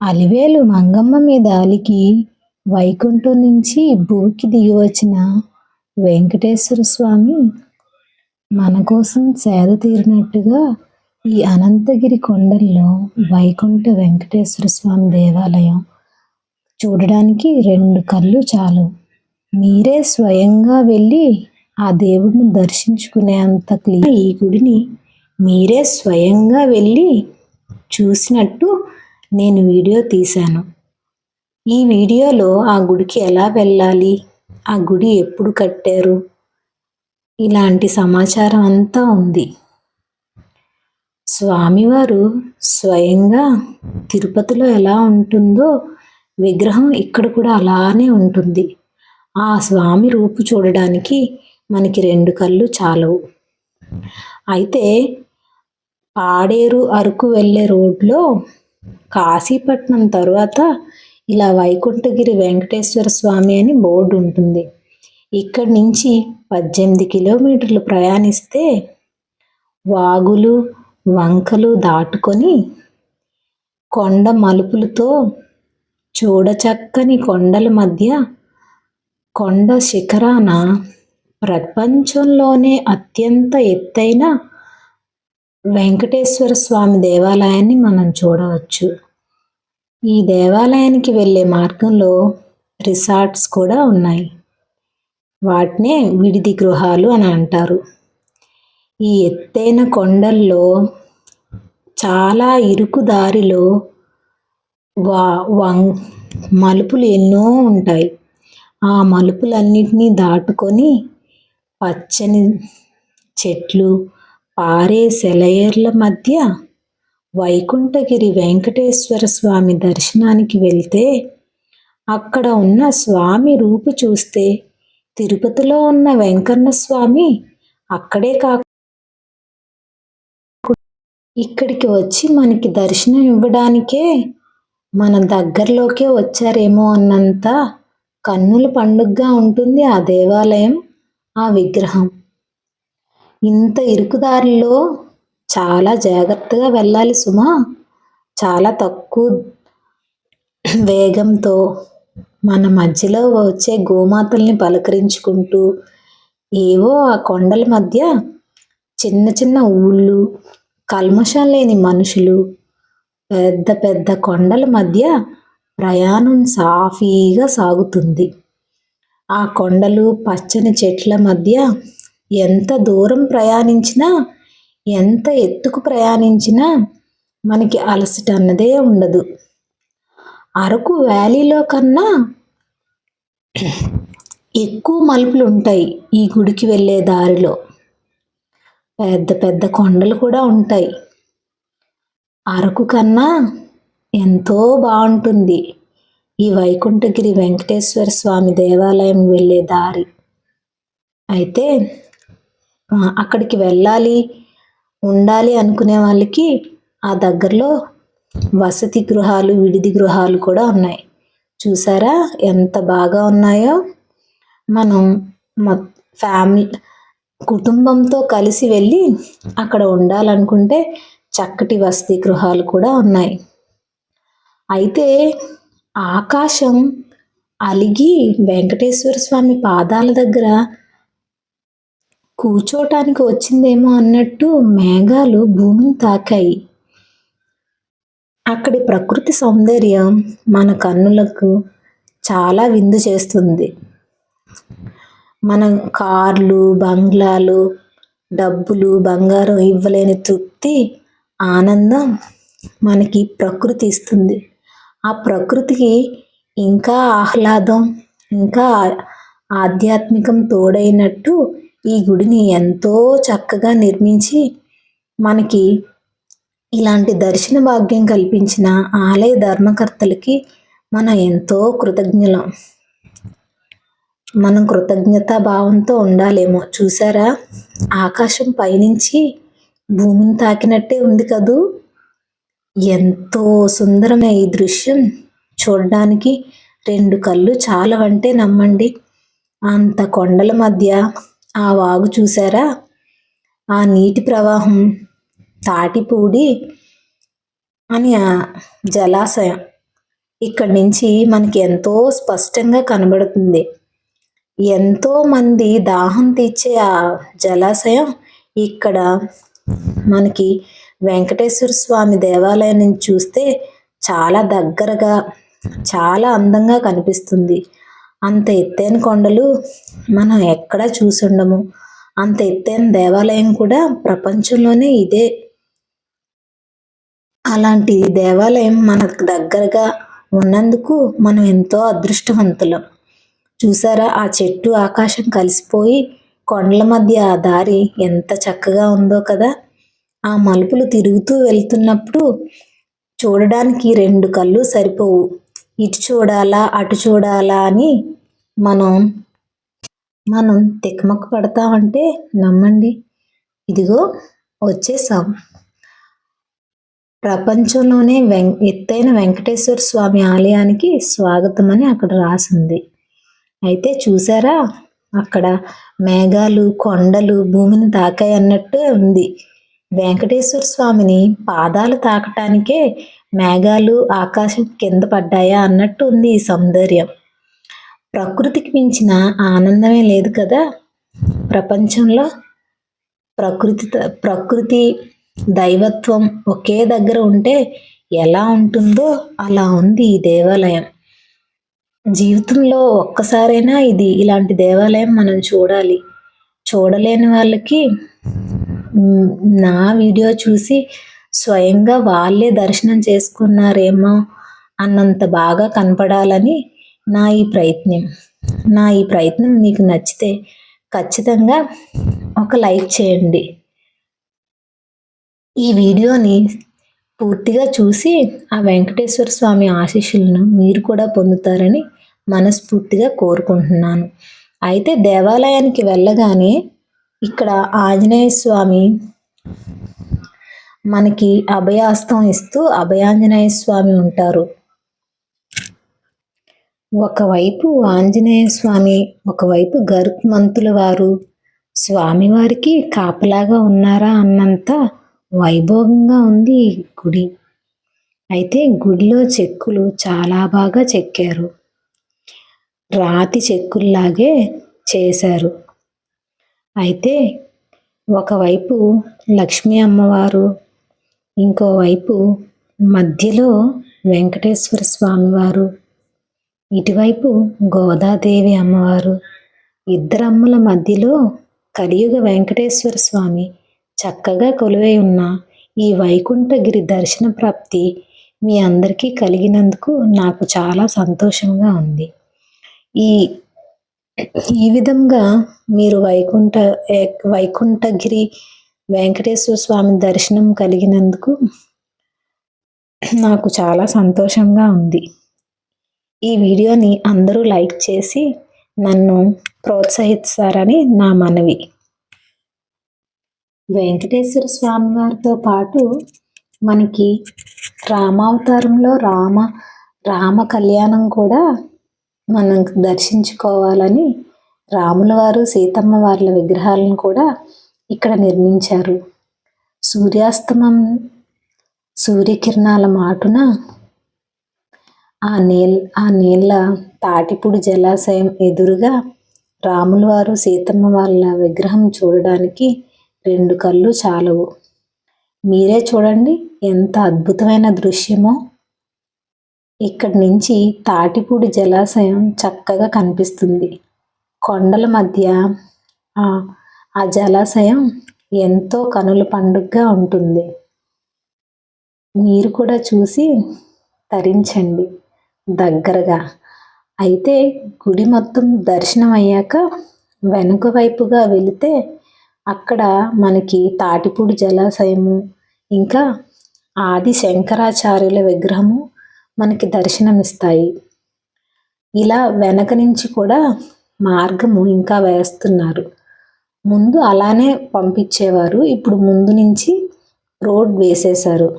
అలివేలు మంగమ్మ మీద అలికి వైకుంఠం నుంచి భూమికి దిగివచ్చిన వెంకటేశ్వర స్వామి మన కోసం సేద తీరినట్టుగా ఈ అనంతగిరి కొండల్లో వైకుంఠ వెంకటేశ్వర స్వామి దేవాలయం చూడడానికి 2 కళ్ళు చాలు. మీరే స్వయంగా వెళ్ళి ఆ దేవుడిని దర్శించుకునేంత ఈ గుడిని మీరే స్వయంగా వెళ్ళి చూసినట్టు నేను వీడియో తీశాను. ఈ వీడియోలో ఆ గుడికి ఎలా వెళ్ళాలి, ఆ గుడి ఎప్పుడు కట్టారు, ఇలాంటి సమాచారం అంతా ఉంది. స్వామివారు స్వయంగా తిరుపతిలో ఎలా ఉంటుందో విగ్రహం ఇక్కడ కూడా అలానే ఉంటుంది. ఆ స్వామి రూపు చూడడానికి మనకి 2 కళ్ళు చాలవు. అయితే పాడేరు అరకు వెళ్ళే రోడ్లో కాశీపట్నం తరువాత ఇలా వైకుంఠగిరి వెంకటేశ్వర స్వామి అని బోర్డు ఉంటుంది. ఇక్కడి నుంచి 18 కిలోమీటర్లు ప్రయాణిస్తే వాగులు వంకలు దాటుకొని కొండ మలుపులతో చూడచక్కని కొండల మధ్య కొండ శిఖరాన ప్రపంచంలోనే అత్యంత ఎత్తైన వెంకటేశ్వర స్వామి దేవాలయాన్ని మనం చూడవచ్చు. ఈ దేవాలయానికి వెళ్ళే మార్గంలో రిసార్ట్స్ కూడా ఉన్నాయి. వాటినే విడిది గృహాలు అని అంటారు. ఈ ఎత్తైన కొండల్లో చాలా ఇరుకు దారిలో మలుపులు ఎన్నో ఉంటాయి. ఆ మలుపులన్నిటినీ దాటుకొని పచ్చని చెట్లు పారే సెలయేర్ల మధ్య వైకుంఠగిరి వెంకటేశ్వర స్వామి దర్శనానికి వెళ్తే అక్కడ ఉన్న స్వామి రూపు చూస్తే తిరుపతిలో ఉన్న వెంకన్న స్వామి అక్కడే ఇక్కడికి వచ్చి మనకి దర్శనం ఇవ్వడానికే మన దగ్గరలోకే వచ్చారేమో అన్నంత కన్నుల పండుగగా ఉంటుంది ఆ దేవాలయం, ఆ విగ్రహం. ఇంత ఇరుకుదారిలో చాలా జాగ్రత్తగా వెళ్ళాలి సుమా. చాలా తక్కువ వేగంతో మన మధ్యలో వచ్చే గోమాతల్ని పలకరించుకుంటూ ఏవో ఆ కొండల మధ్య చిన్న చిన్న ఊళ్ళు, కల్మషం లేని మనుషులు, పెద్ద పెద్ద కొండల మధ్య ప్రయాణం సాఫీగా సాగుతుంది. ఆ కొండలు పచ్చని చెట్ల మధ్య ఎంత దూరం ప్రయాణించినా, ఎంత ఎత్తుకు ప్రయాణించినా మనకి అలసట అన్నదే ఉండదు. అరకు వ్యాలీలో కన్నా ఎక్కువ మలుపులు ఉంటాయి ఈ గుడికి వెళ్ళే దారిలో. పెద్ద పెద్ద కొండలు కూడా ఉంటాయి. అరకు కన్నా ఎంతో బాగుంటుంది ఈ వైకుంఠగిరి వెంకటేశ్వర స్వామి దేవాలయం వెళ్ళే దారి. అయితే అక్కడికి వెళ్ళాలి, ఉండాలి అనుకునే వాళ్ళకి ఆ దగ్గరలో వసతి గృహాలు, విడిది గృహాలు కూడా ఉన్నాయి. చూసారా ఎంత బాగా ఉన్నాయో. మనం ఫ్యామిలీ కుటుంబంతో కలిసి వెళ్ళి అక్కడ ఉండాలనుకుంటే చక్కటి వసతి గృహాలు కూడా ఉన్నాయి. అయితే ఆకాశం అలిగి వెంకటేశ్వర స్వామి పాదాల దగ్గర కూర్చోటానికి వచ్చిందేమో అన్నట్టు మేఘాలు భూమిని తాకాయి. అక్కడి ప్రకృతి సౌందర్యం మన కన్నులకు చాలా విందు చేస్తుంది. మనం కార్లు, బంగ్లాలు, డబ్బులు, బంగారం ఇవ్వలేని తృప్తి, ఆనందం మనకి ప్రకృతి ఇస్తుంది. ఆ ప్రకృతికి ఇంకా ఆహ్లాదం, ఇంకా ఆధ్యాత్మికం తోడైనట్టు ఈ గుడిని ఎంతో చక్కగా నిర్మించి మనకి ఇలాంటి దర్శన భాగ్యం కల్పించిన ఆలయ ధర్మకర్తలకి మనం ఎంతో కృతజ్ఞులం. మనం కృతజ్ఞతా భావంతో ఉండాలేమో. చూసారా ఆకాశం పైనుంచి భూమిని తాకినట్టే ఉంది కదూ. ఎంతో సుందరమైన ఈ దృశ్యం చూడడానికి 2 కళ్ళు చాలవంటే నమ్మండి. అంత కొండల మధ్య ఆ వాగు చూసారా, ఆ నీటి ప్రవాహం తాటిపూడి అని జలాశయం ఇక్కడి నుంచి మనకి ఎంతో స్పష్టంగా కనబడుతుంది. ఎంతో మంది దాహం తీర్చే ఆ జలాశయం ఇక్కడ మనకి వెంకటేశ్వర స్వామి దేవాలయం నుంచి చూస్తే చాలా దగ్గరగా చాలా అందంగా కనిపిస్తుంది. అంత ఎత్తైన కొండలు మనం ఎక్కడా చూసుండము. అంత ఎత్తైన దేవాలయం కూడా ప్రపంచంలోనే ఇదే. అలాంటి దేవాలయం మనకు దగ్గరగా ఉన్నందుకు మనం ఎంతో అదృష్టవంతులం. చూసారా ఆ చెట్టు ఆకాశం కలిసిపోయి కొండల మధ్య ఆ దారి ఎంత చక్కగా ఉందో కదా. ఆ మలుపులు తిరుగుతూ వెళ్తున్నప్పుడు చూడడానికి 2 కళ్ళు సరిపోవు. ఇటు చూడాలా అటు చూడాలా అని మనం మనం తికమక పడతామంటే నమ్మండి, ఇదిగో వచ్చేసాం. ప్రపంచంలోనే ఎత్తైన వెంకటేశ్వర స్వామి ఆలయానికి స్వాగతం అని అక్కడ రాసింది. అయితే చూసారా అక్కడ మేఘాలు కొండలు భూమిని తాకాయి అన్నట్టు ఉంది. వెంకటేశ్వర స్వామిని పాదాలు తాకటానికే మేఘాలు ఆకాశం కింద పడ్డాయా అన్నట్టు ఉంది ఈ సౌందర్యం. ప్రకృతికి మించిన ఆనందమే లేదు కదా ప్రపంచంలో. ప్రకృతి దైవత్వం ఒకే దగ్గర ఉంటే ఎలా ఉంటుందో అలా ఉంది ఈ దేవాలయం. జీవితంలో ఒక్కసారైనా ఇలాంటి దేవాలయం మనం చూడాలి. చూడలేని వాళ్ళకి నా వీడియో చూసి స్వయంగా వాళ్ళే దర్శనం చేసుకున్నారేమో అన్నంత బాగా కనపడాలని నా ఈ ప్రయత్నం మీకు నచ్చితే ఖచ్చితంగా ఒక లైక్ చేయండి. ఈ వీడియోని పూర్తిగా చూసి ఆ వెంకటేశ్వర స్వామి ఆశీస్సులను మీరు కూడా పొందుతారని మనస్ఫూర్తిగా కోరుకుంటున్నాను. అయితే దేవాలయానికి వెళ్ళగానే ఇక్కడ ఆంజనేయ స్వామి మనకి అభయాస్తం ఇస్తూ అభయాంజనేయ స్వామి ఉంటారు. ఒకవైపు ఆంజనేయ స్వామి, ఒకవైపు గరుత్మంతుల వారు స్వామివారికి కాపలాగా ఉన్నారా అన్నంత వైభోగంగా ఉంది ఈ గుడి. అయితే గుడిలో చెక్కులు చాలా బాగా చెక్కారు. రాతి చెక్కుల్లాగే చేశారు. అయితే ఒకవైపు లక్ష్మీ అమ్మవారు, ఇంకోవైపు మధ్యలో వెంకటేశ్వర స్వామివారు, ఇటువైపు గోదాదేవి అమ్మవారు, ఇద్దరమ్మల మధ్యలో కలియుగ వెంకటేశ్వర స్వామి చక్కగా కొలువై ఉన్న ఈ వైకుంఠగిరి దర్శన ప్రాప్తి మీ అందరికీ కలిగినందుకు నాకు చాలా సంతోషంగా ఉంది. ఈ విధంగా మీరు వైకుంఠగిరి వెంకటేశ్వర స్వామి దర్శనం కలిగినందుకు నాకు చాలా సంతోషంగా ఉంది. ఈ వీడియోని అందరూ లైక్ చేసి నన్ను ప్రోత్సహిస్తారని నా మనవి. వెంకటేశ్వర స్వామి వారితో పాటు మనకి రామావతారంలో రామ కళ్యాణం కూడా మనం దర్శించుకోవాలని రాముల వారు సీతమ్మ వార్ల విగ్రహాలను కూడా ఇక్కడ నిర్మించారు. సూర్యకిరణాల మాటున ఆ నీళ్ళ తాటిపూడి జలాశయం ఎదురుగా రాముల వారు సీతమ్మ వాళ్ళ విగ్రహం చూడడానికి 2 కళ్ళు చాలవు. మీరే చూడండి ఎంత అద్భుతమైన దృశ్యమో. ఇక్కడి నుంచి తాటిపూడి జలాశయం చక్కగా కనిపిస్తుంది. కొండల మధ్య ఆ జలాశయం ఎంతో కనుల పండుగగా ఉంటుంది. మీరు కూడా చూసి తరించండి దగ్గరగా. అయితే గుడి మొత్తం దర్శనం అయ్యాక వెనుక వైపుగా వెళితే అక్కడ మనకి తాటిపూడి జలాశయము, ఇంకా ఆది శంకరాచార్యుల విగ్రహము మనకి దర్శనమిస్తాయి. ఇలా వెనక నుంచి కూడా మార్గము ఇంకా వేస్తున్నారు. ముందు అలానే పంపించేవారు, ఇప్పుడు ముందు నుంచి రోడ్ వేసేశారు.